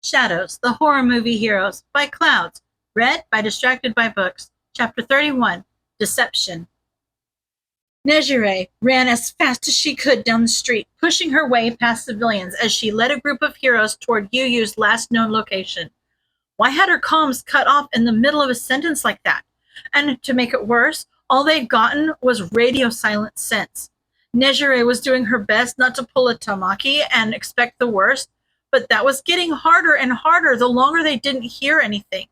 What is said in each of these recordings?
Shadows, the Horror Movie Heroes, by Clouds. Read by Distracted by Books. Chapter 31, Deception. Nejire ran as fast as she could down the street, pushing her way past civilians as she led a group of heroes toward Yu's last known location. Why had her comms cut off in the middle of a sentence like that? And to make it worse, all they'd gotten was radio silence since. Nejire was doing her best not to pull a Tamaki and expect the worst, but that was getting harder and harder the longer they didn't hear anything.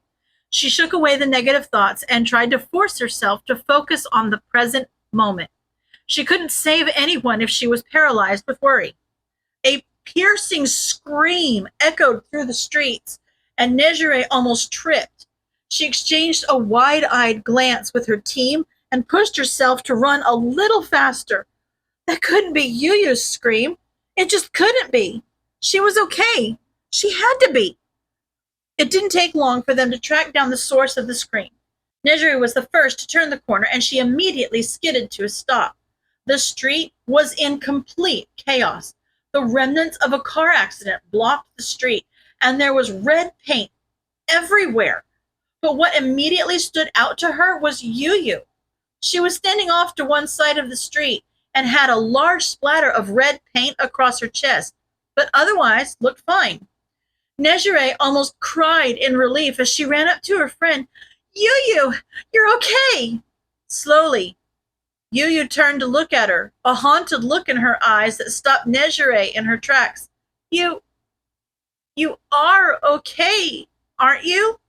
She shook away the negative thoughts and tried to force herself to focus on the present moment. She couldn't save anyone if she was paralyzed with worry. A piercing scream echoed through the streets, and Nejire almost tripped. She exchanged a wide-eyed glance with her team and pushed herself to run a little faster. That couldn't be Yu's scream. It just couldn't be. She was okay. She had to be. It didn't take long for them to track down the source of the scream. Nejire was the first to turn the corner, and she immediately skidded to a stop. The street was in complete chaos. The remnants of a car accident blocked the street, and there was red paint everywhere. But what immediately stood out to her was Yu. She was standing off to one side of the street and had a large splatter of red paint across her chest, but otherwise looked fine. Nejire almost cried in relief as she ran up to her friend. Yu, you're okay. Slowly, Yu turned to look at her, a haunted look in her eyes that stopped Nejire in her tracks. You are okay, aren't you?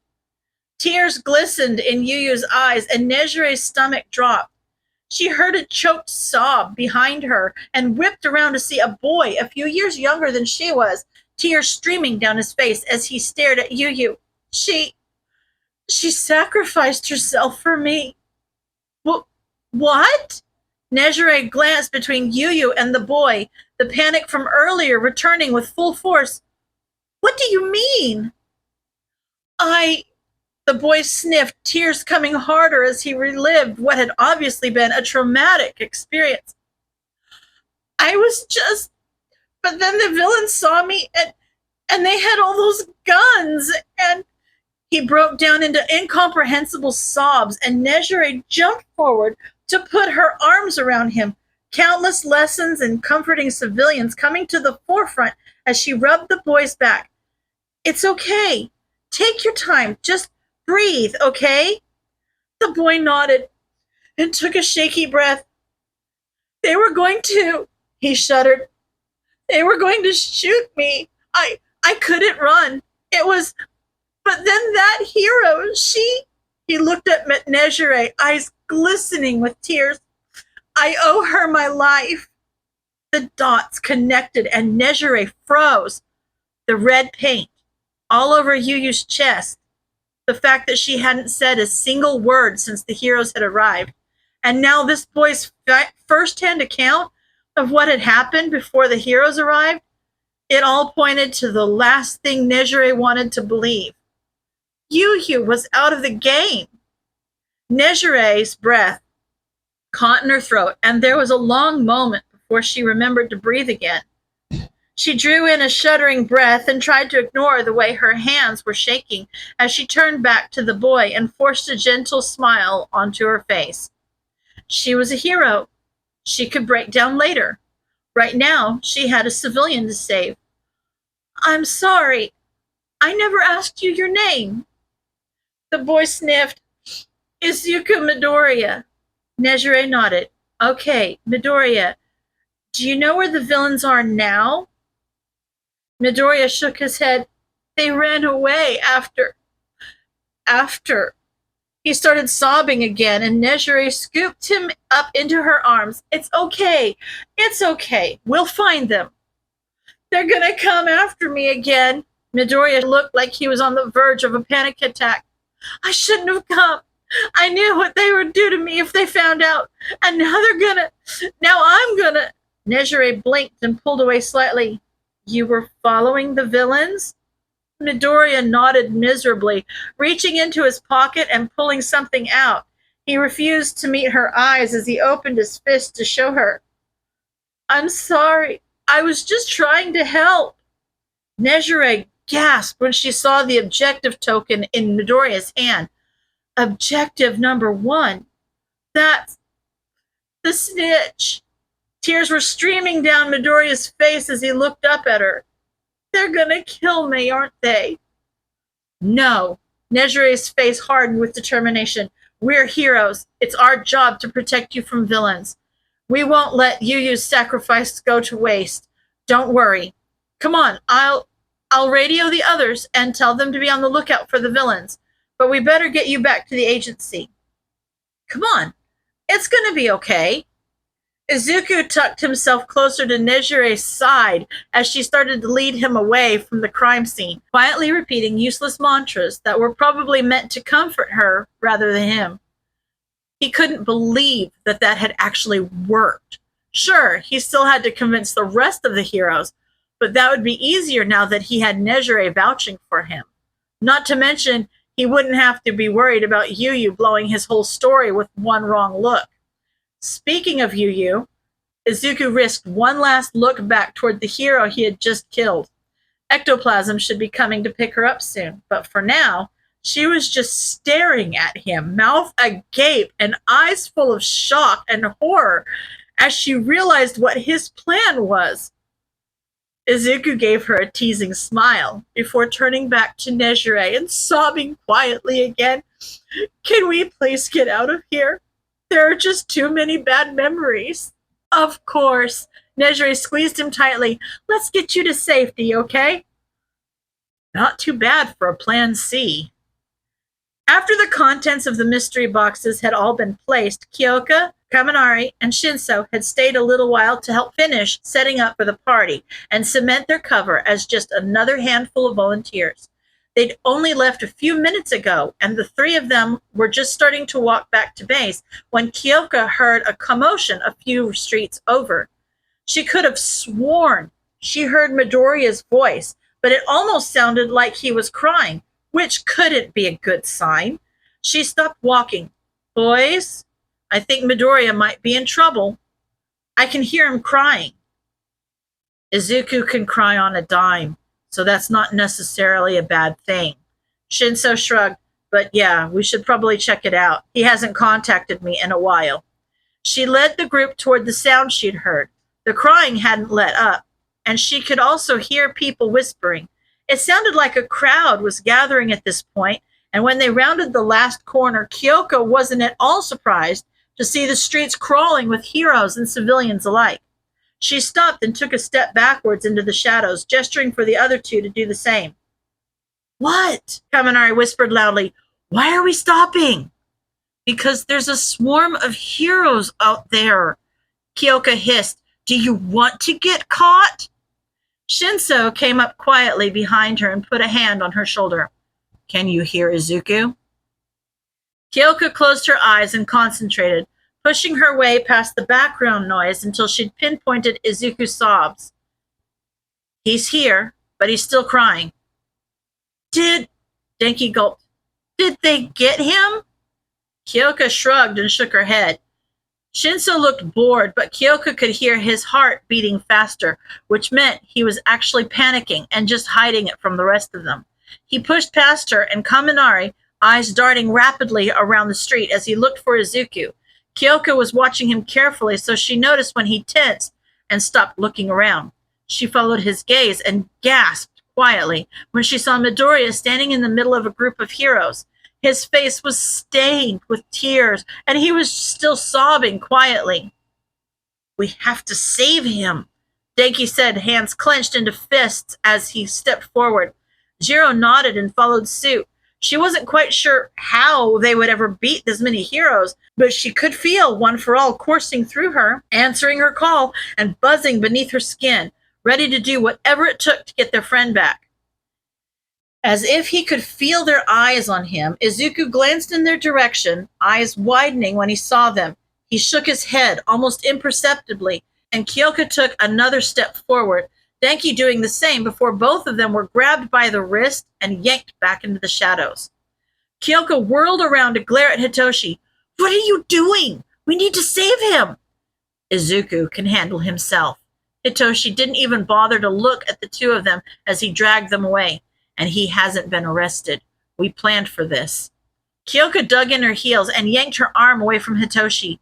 Tears glistened in Yu's eyes, and Nejire's stomach dropped. She heard a choked sob behind her and whipped around to see a boy a few years younger than she was, tears streaming down his face as he stared at Yu. She sacrificed herself for me. What? Nejire glanced between Yu and the boy, the panic from earlier returning with full force. What do you mean? The boy sniffed, tears coming harder as he relived what had obviously been a traumatic experience. But then the villains saw me and they had all those guns, and he broke down into incomprehensible sobs, and Nejire jumped forward to put her arms around him, countless lessons in comforting civilians coming to the forefront as she rubbed the boy's back. It's okay. Take your time. Just breathe, okay? The boy nodded and took a shaky breath. They were going to, he shuddered. They were going to shoot me. I couldn't run. But then that hero, he looked at Nejire, eyes glistening with tears. I owe her my life. The dots connected and Nejire froze. The red paint all over Yu's chest. The fact that she hadn't said a single word since the heroes had arrived. And now this boy's first-hand account of what had happened before the heroes arrived, it all pointed to the last thing Nejire wanted to believe. Yu was out of the game. Nejire's breath caught in her throat, and there was a long moment before she remembered to breathe again. She drew in a shuddering breath and tried to ignore the way her hands were shaking as she turned back to the boy and forced a gentle smile onto her face. She was a hero. She could break down later. Right now, she had a civilian to save. I'm sorry. I never asked you your name. The boy sniffed. Izuku Midoriya. Nejire nodded. Okay, Midoriya. Do you know where the villains are now? Midoriya shook his head. They ran away after. He started sobbing again, and Nejire scooped him up into her arms. It's okay. It's okay. We'll find them. They're gonna come after me again. Midoriya looked like he was on the verge of a panic attack. I shouldn't have come. I knew what they would do to me if they found out. And now I'm gonna. Nejire blinked and pulled away slightly. You were following the villains? Midoriya nodded miserably, reaching into his pocket and pulling something out. He refused to meet her eyes as he opened his fist to show her. I'm sorry. I was just trying to help. Nejire gasped when she saw the objective token in Midoriya's hand. Objective number 1. That's the snitch. Tears were streaming down Midoriya's face as he looked up at her. They're gonna kill me, aren't they? No. Nejire's face hardened with determination. We're heroes. It's our job to protect you from villains. We won't let Yuyu's sacrifice go to waste. Don't worry. Come on, I'll radio the others and tell them to be on the lookout for the villains. But we better get you back to the agency. Come on. It's gonna be okay. Izuku tucked himself closer to Nejire's side as she started to lead him away from the crime scene, quietly repeating useless mantras that were probably meant to comfort her rather than him. He couldn't believe that had actually worked. Sure, he still had to convince the rest of the heroes, but that would be easier now that he had Nejire vouching for him. Not to mention, he wouldn't have to be worried about Yuyu blowing his whole story with one wrong look. Speaking of Yuyu, Izuku risked one last look back toward the hero he had just killed. Ectoplasm should be coming to pick her up soon, but for now, she was just staring at him, mouth agape and eyes full of shock and horror as she realized what his plan was. Izuku gave her a teasing smile before turning back to Nejire and sobbing quietly again. Can we please get out of here? There are just too many bad memories. Of course. Nejire squeezed him tightly. Let's get you to safety, okay? Not too bad for a plan C. After the contents of the mystery boxes had all been placed, Kyoka, Kaminari, and Shinso had stayed a little while to help finish setting up for the party and cement their cover as just another handful of volunteers. They'd only left a few minutes ago, and the three of them were just starting to walk back to base when Kyoka heard a commotion a few streets over. She could have sworn she heard Midoriya's voice, but it almost sounded like he was crying, which couldn't be a good sign. She stopped walking. Boys, I think Midoriya might be in trouble. I can hear him crying. Izuku can cry on a dime, so that's not necessarily a bad thing. Shinso shrugged, but yeah, we should probably check it out. He hasn't contacted me in a while. She led the group toward the sound she'd heard. The crying hadn't let up, and she could also hear people whispering. It sounded like a crowd was gathering at this point, and when they rounded the last corner, Kyoka wasn't at all surprised to see the streets crawling with heroes and civilians alike. She stopped and took a step backwards into the shadows, gesturing for the other two to do the same. What? Kaminari whispered loudly. Why are we stopping? Because there's a swarm of heroes out there, Kyoka hissed. Do you want to get caught? Shinso came up quietly behind her and put a hand on her shoulder. Can you hear Izuku? Kyoka closed her eyes and concentrated, pushing her way past the background noise until she'd pinpointed Izuku's sobs. He's here, but he's still crying. Denki gulped. Did they get him? Kyoka shrugged and shook her head. Shinso looked bored, but Kyoka could hear his heart beating faster, which meant he was actually panicking and just hiding it from the rest of them. He pushed past her, and Kaminari, eyes darting rapidly around the street as he looked for Izuku. Kyoka was watching him carefully, so she noticed when he tensed and stopped looking around. She followed his gaze and gasped quietly when she saw Midoriya standing in the middle of a group of heroes. His face was stained with tears, and he was still sobbing quietly. We have to save him, Denki said, hands clenched into fists as he stepped forward. Jiro nodded and followed suit. She wasn't quite sure how they would ever beat this many heroes, but she could feel One for All coursing through her, answering her call and buzzing beneath her skin, ready to do whatever it took to get their friend back. As if he could feel their eyes on him, Izuku glanced in their direction, eyes widening when he saw them. He shook his head almost imperceptibly, and Kyoka took another step forward, Denki doing the same before both of them were grabbed by the wrist and yanked back into the shadows. Kyoka whirled around to glare at Hitoshi. What are you doing? We need to save him. Izuku can handle himself. Hitoshi didn't even bother to look at the two of them as he dragged them away. and he hasn't been arrested. We planned for this. Kyoko dug in her heels and yanked her arm away from Hitoshi.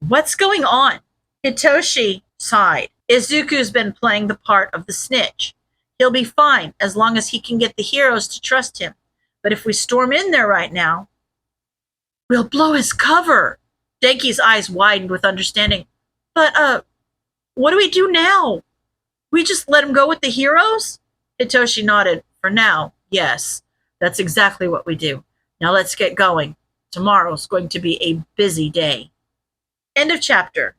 What's going on? Hitoshi sighed. Izuku's been playing the part of the snitch. He'll be fine as long as he can get the heroes to trust him. But if we storm in there right now, we'll blow his cover. Denki's eyes widened with understanding. But, what do we do now? We just let him go with the heroes? Hitoshi nodded. For now, yes. That's exactly what we do. Now let's get going. Tomorrow's going to be a busy day. End of chapter.